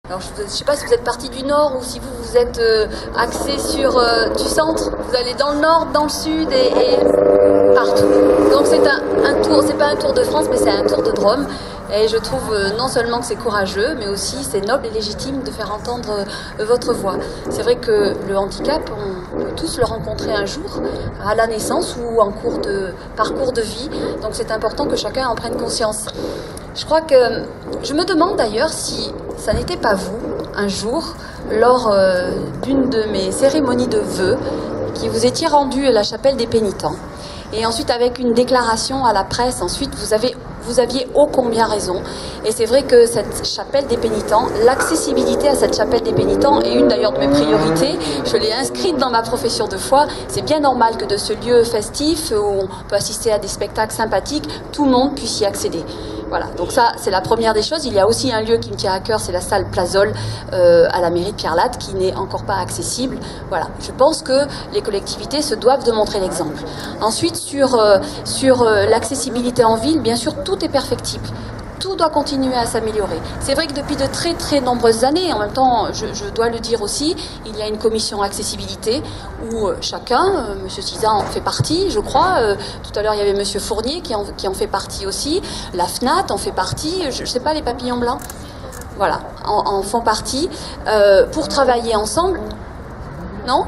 Alors je ne sais pas si vous êtes parti du nord ou si vous êtes axé sur du centre. Vous allez dans le nord, dans le sud et partout. Donc c'est un tour, c'est pas un tour de France, mais c'est un tour de Drôme. Et je trouve non seulement que c'est courageux, mais aussi c'est noble et légitime de faire entendre votre voix. C'est vrai que le handicap, on peut tous le rencontrer un jour, à la naissance ou en cours de parcours de vie. Donc c'est important que chacun en prenne conscience. Je crois que, je me demande d'ailleurs si ça n'était pas vous, un jour, lors d'une de mes cérémonies de vœux, qui vous étiez rendu à la chapelle des pénitents. Et ensuite, avec une déclaration à la presse, ensuite, vous aviez ô combien raison. Et c'est vrai que cette chapelle des pénitents, l'accessibilité à cette chapelle des pénitents est une d'ailleurs de mes priorités. Je l'ai inscrite dans ma profession de foi. C'est bien normal que de ce lieu festif, où on peut assister à des spectacles sympathiques, tout le monde puisse y accéder. Voilà, donc ça, c'est la première des choses. Il y a aussi un lieu qui me tient à cœur, c'est la salle Plazol à la mairie de Pierrelatte, qui n'est encore pas accessible. Voilà, je pense que les collectivités se doivent de montrer l'exemple. Ensuite, sur l'accessibilité en ville, bien sûr, tout est perfectible. Tout doit continuer à s'améliorer. C'est vrai que depuis de très très nombreuses années, en même temps, je dois le dire aussi, il y a une commission accessibilité où chacun, M. Cizan en fait partie, je crois, tout à l'heure il y avait M. Fournier qui en fait partie aussi, la FNAT en fait partie, je ne sais pas, les papillons blancs, voilà, en font partie, pour travailler ensemble. Non ?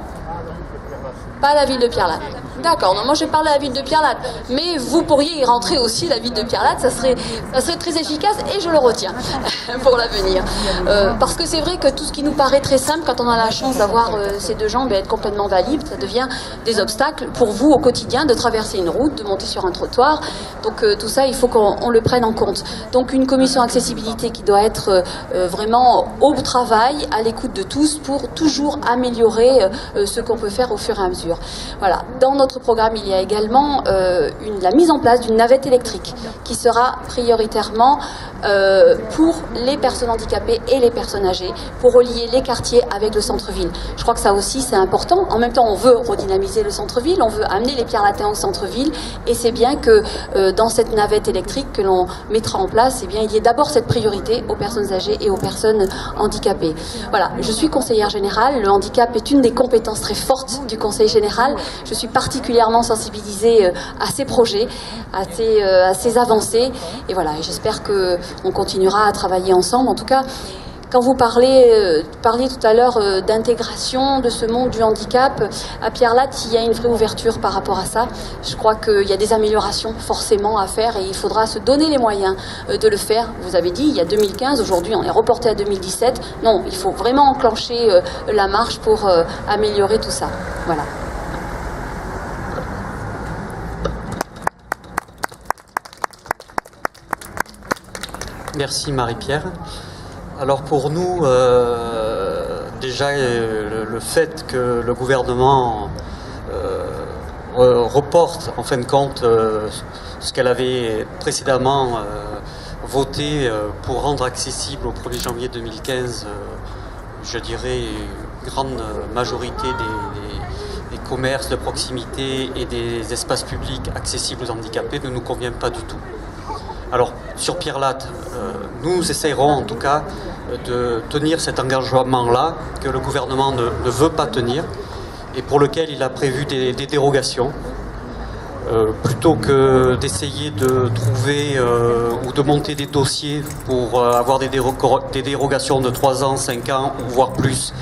Pas la ville de Pierrelatte. D'accord, non, moi j'ai parlé à la ville de Pierrelatte, mais vous pourriez y rentrer aussi, la ville de Pierrelatte, ça serait très efficace et je le retiens pour l'avenir. Parce que c'est vrai que tout ce qui nous paraît très simple, quand on a la chance d'avoir ces deux jambes et être complètement valide, ça devient des obstacles pour vous au quotidien de traverser une route, de monter sur un trottoir. Donc tout ça, il faut qu'on le prenne en compte. Donc une commission accessibilité qui doit être vraiment au travail, à l'écoute de tous, pour toujours améliorer ce qu'on peut faire au fur et à mesure. Voilà. Dans notre programme, il y a également la mise en place d'une navette électrique qui sera prioritairement pour les personnes handicapées et les personnes âgées, pour relier les quartiers avec le centre-ville. Je crois que ça aussi c'est important. En même temps, on veut redynamiser le centre-ville, on veut amener les Pierrelattais au centre-ville, et c'est bien que dans cette navette électrique que l'on mettra en place, eh bien, il y ait d'abord cette priorité aux personnes âgées et aux personnes handicapées. Voilà, je suis conseillère générale, le handicap est une des compétences très fortes du conseil général. Je suis particulièrement sensibilisée à ces projets, à ces avancées, et voilà, j'espère qu'on continuera à travailler ensemble. En tout cas, quand vous parliez tout à l'heure d'intégration de ce monde du handicap, à Pierrelatte, il y a une vraie ouverture par rapport à ça. Je crois qu'il y a des améliorations forcément à faire et il faudra se donner les moyens de le faire. Vous avez dit, il y a 2015, aujourd'hui on est reporté à 2017. Non, il faut vraiment enclencher la marche pour améliorer tout ça. Voilà. Merci Marie-Pierre. Alors pour nous, déjà le fait que le gouvernement reporte en fin de compte ce qu'elle avait précédemment voté pour rendre accessible au 1er janvier 2015, je dirais, une grande majorité des commerces de proximité et des espaces publics accessibles aux handicapés ne nous convient pas du tout. Alors, sur Pierrelatte, nous essayerons en tout cas de tenir cet engagement-là que le gouvernement ne veut pas tenir et pour lequel il a prévu des dérogations. Plutôt que d'essayer de trouver ou de monter des dossiers pour avoir des dérogations de 3 ans, 5 ans, voire plus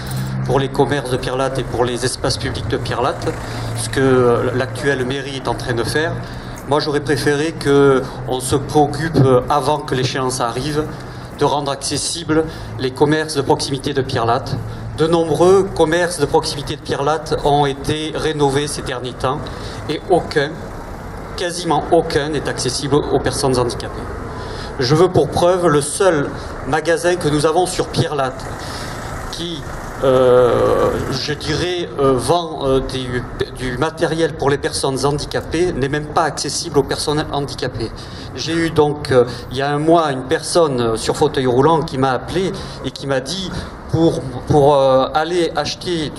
pour les commerces de Pierrelatte et pour les espaces publics de Pierrelatte, ce que l'actuelle mairie est en train de faire. Moi, j'aurais préféré qu'on se préoccupe, avant que l'échéance arrive, de rendre accessibles les commerces de proximité de Pierrelatte. De nombreux commerces de proximité de Pierrelatte ont été rénovés ces derniers temps et quasiment aucun n'est accessible aux personnes handicapées. Je veux pour preuve le seul magasin que nous avons sur Pierrelatte qui, je dirais, vend du matériel pour les personnes handicapées n'est même pas accessible aux personnes handicapées. J'ai eu donc, il y a un mois, une personne sur fauteuil roulant qui m'a appelé et qui m'a dit pour aller acheter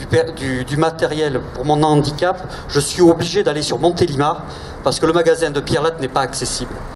du matériel pour mon handicap, je suis obligé d'aller sur Montélimar parce que le magasin de Pierrelatte n'est pas accessible.